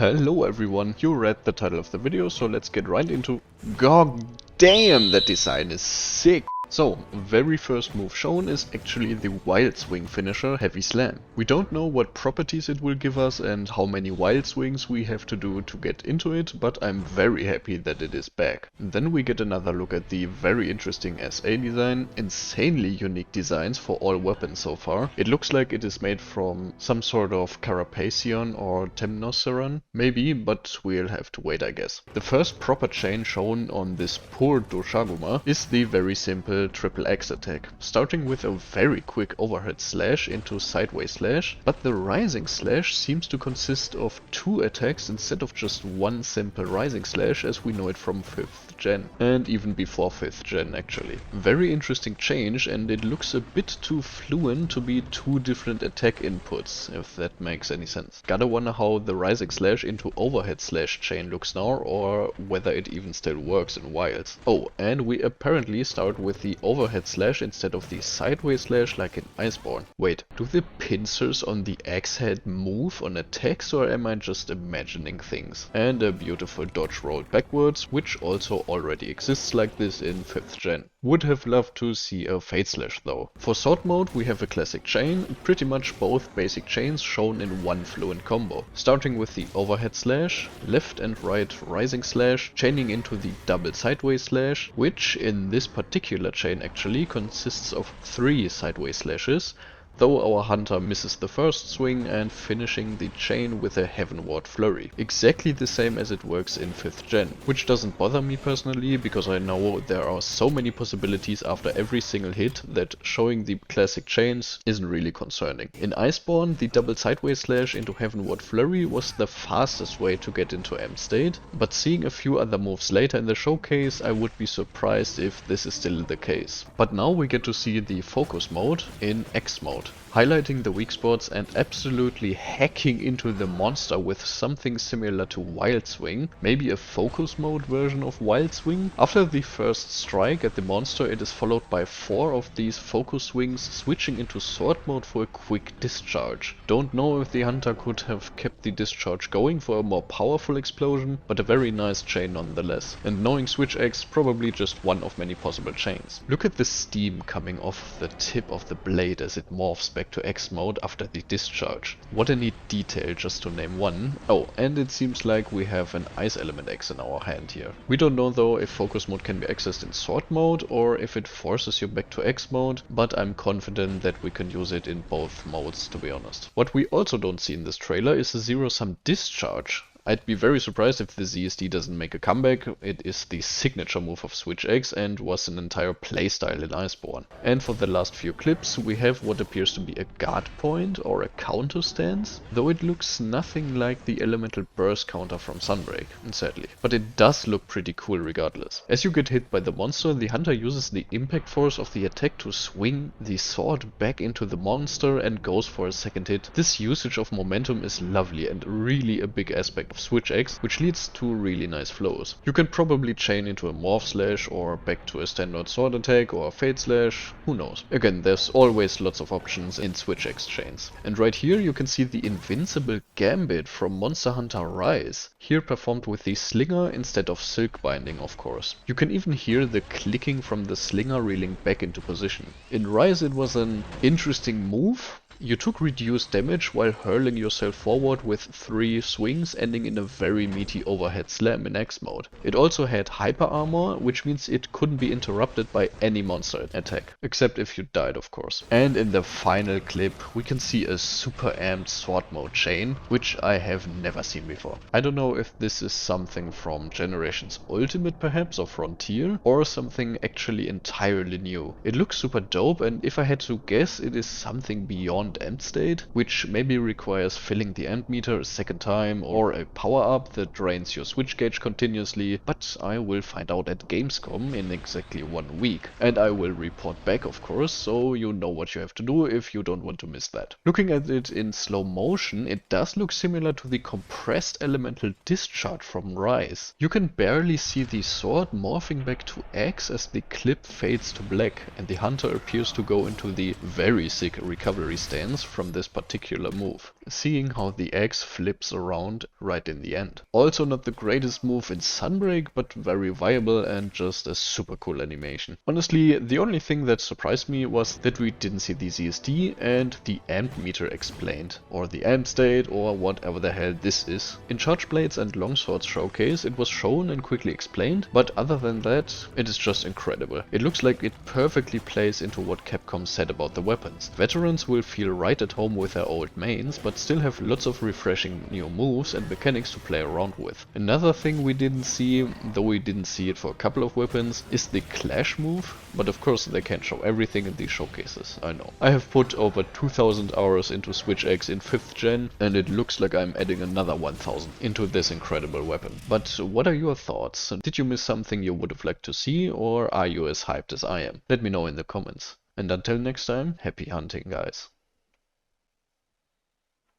Hello everyone, you read the title of the video, so let's get right into... God damn, that design is sick! So, very first move shown is actually the Wild Swing finisher Heavy Slam. We don't know what properties it will give us and how many wild swings we have to do to get into it, but I'm very happy that it is back. Then we get another look at the very interesting SA design, insanely unique designs for all weapons so far. It looks like it is made from some sort of Carapacion or Temnoceran, maybe, but we'll have to wait I guess. The first proper chain shown on this poor Doshaguma is the very simple triple X attack, starting with a very quick overhead slash into sideways slash, but the rising slash seems to consist of two attacks instead of just one simple rising slash as we know it from 5th gen, and even before 5th gen actually. Very interesting change, and it looks a bit too fluent to be two different attack inputs, if that makes any sense. Gotta wonder how the rising slash into overhead slash chain looks now, or whether it even still works in wilds. Oh, and we apparently start with the overhead slash instead of the sideways slash like in Iceborne. Wait, do the pincers on the axe head move on attacks, or am I just imagining things? And a beautiful dodge roll backwards, which also already exists like this in 5th gen. Would have loved to see a Fade Slash though. For sword mode we have a classic chain, pretty much both basic chains shown in one fluent combo. Starting with the overhead slash, left and right rising slash, chaining into the double sideways slash, which in this particular chain actually consists of 3 sideways slashes, though our hunter misses the first swing, and finishing the chain with a Heavenward Flurry. Exactly the same as it works in 5th gen, which doesn't bother me personally because I know there are so many possibilities after every single hit that showing the classic chains isn't really concerning. In Iceborne, the double sideways slash into Heavenward Flurry was the fastest way to get into M state, but seeing a few other moves later in the showcase, I would be surprised if this is still the case. But now we get to see the focus mode in X mode, highlighting the weak spots and absolutely hacking into the monster with something similar to Wild Swing, maybe a focus mode version of Wild Swing. After the first strike at the monster, it is followed by 4 of these focus swings, switching into sword mode for a quick discharge. Don't know if the hunter could have kept the discharge going for a more powerful explosion, but a very nice chain nonetheless. And knowing Switch X, probably just one of many possible chains. Look at the steam coming off the tip of the blade as it morphs back to X mode after the discharge. What a neat detail, just to name one. Oh, and it seems like we have an Ice Element X in our hand here. We don't know though if focus mode can be accessed in sword mode or if it forces you back to X mode, but I'm confident that we can use it in both modes, to be honest. What we also don't see in this trailer is a zero-sum discharge. I'd be very surprised if the ZSD doesn't make a comeback. It is the signature move of Switch X and was an entire playstyle in Iceborne. And for the last few clips we have what appears to be a guard point or a counter stance, though it looks nothing like the elemental burst counter from Sunbreak, sadly. But it does look pretty cool regardless. As you get hit by the monster, the hunter uses the impact force of the attack to swing the sword back into the monster and goes for a second hit. This usage of momentum is lovely and really a big aspect of Switch X, which leads to really nice flows. You can probably chain into a Morph Slash or back to a standard sword attack or a Fade Slash, who knows. Again, there's always lots of options in Switch X chains. And right here you can see the invincible Gambit from Monster Hunter Rise, here performed with the slinger instead of silk binding, of course. You can even hear the clicking from the slinger reeling back into position. In Rise it was an interesting move. You took reduced damage while hurling yourself forward with 3 swings, ending in a very meaty overhead slam in X mode. It also had hyper armor, which means it couldn't be interrupted by any monster attack, except if you died of course. And in the final clip we can see a super amped sword mode chain, which I have never seen before. I don't know if this is something from Generations Ultimate perhaps, or Frontier, or something actually entirely new. It looks super dope, and if I had to guess, it is something beyond end state, which maybe requires filling the end meter a second time, or a power up that drains your switch gauge continuously, but I will find out at Gamescom in exactly 1 week. And I will report back of course, so you know what you have to do if you don't want to miss that. Looking at it in slow motion, it does look similar to the compressed elemental discharge from Rise. You can barely see the sword morphing back to X as the clip fades to black, and the hunter appears to go into the very sick recovery state stance from this particular move, seeing how the axe flips around right in the end. Also not the greatest move in Sunbreak, but very viable and just a super cool animation. Honestly, the only thing that surprised me was that we didn't see the ZSD and the amp meter explained, or the amp state, or whatever the hell this is. In Charge Blades and Longswords Showcase it was shown and quickly explained, but other than that, it is just incredible. It looks like it perfectly plays into what Capcom said about the weapons. Veterans will feel right at home with their old mains, but still have lots of refreshing new moves and mechanics to play around with. Another thing we didn't see, though we didn't see it for a couple of weapons, is the Clash move, but of course they can't show everything in these showcases, I know. I have put over 2000 hours into Switch X in 5th gen, and it looks like I'm adding another 1000 into this incredible weapon. But what are your thoughts? Did you miss something you would have liked to see, or are you as hyped as I am? Let me know in the comments. And until next time, happy hunting, guys.